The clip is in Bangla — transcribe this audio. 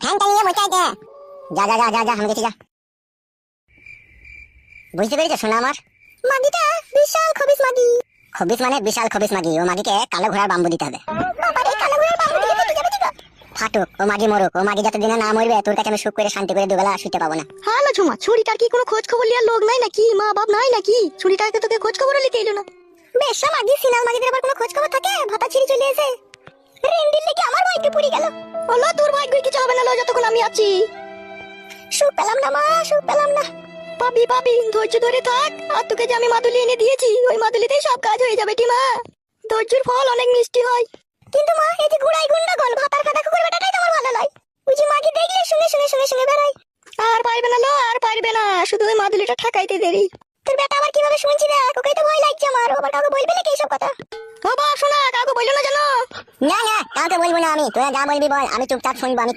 ফ্যানটা নিয়ে বসে আছে। যা যা যা যা যা, আমি গেছি, যা। বুঝতে পেরেছো শোনা আমার? মাগিটা বিশাল খবিস মাগি। খবিস মানে বিশাল খবিস মাগি। ও মাগিকে কালো ঘোড়ার বাম্বু দিতে হবে। বাবারে, কালো ঘোড়ার বাম্বু দিলে তো যাবে ঠিক। ফাটুক, ও মাগি মরুক। ও মাগি যতদিনে না মরবে তোর কাছে আমি সুখ করে শান্তি করে দুবেলা শুতে পাবো না। হ্যালো ঝুমা, ছুরিটার কি কোনো খোঁজ খবর লিয়ার লোক নাই নাকি? মা বাপ নাই নাকি? ছুরিটাকে তোকে খোঁজ খবর লিতে এলো না? বেশ মাগি, সিনাল মাগিদের আবার কোনো খোঁজ খবর থাকে? ভাতা ছিঁড়ে চলে এসে রেন্ডির লেগে আমার ভাইকে পুরি গেল। ওলা তোর ভাগ্য কিছু হবে না লো, যতক্ষণ আমি আছি। সুখ পেলাম না মা, সুখ পেলাম না। পাবি পাবি, ধৈর্য ধরে থাক। আর তোকে যে আমি মাদুলি এনে দিয়েছি, ওই মাদুলিতেই সব কাজ হয়ে যাবে টিমা। ধৈর্যের ফল অনেক মিষ্টি হয়। কিন্তু মা, এই যে গুড়াই গুন্ডা গল ভাতার কাটা কুকুর বেটাটাই তোমার ভালো নয়। ওই যে মাগি দেখলে শুনে শুনে শুনে শুনে বেড়াই। আর পারবে না লো, আর পারবে না। শুধু ওই মাদুলিটা ঠাকাইতে দেরি। তোর বেটা আবার কিভাবে শুনছি দেখ, ওকেই তো ভয় লাগছে আমার। ও আবার কাউকে বলবি নাকি এইসব কথা? ও বাপ শোনা, কাউকে বললো না জানো? না না, কাউকে বলবো না আমি। তোরা যা বলবি বল, আমি চুপচাপ শুনবো। আমি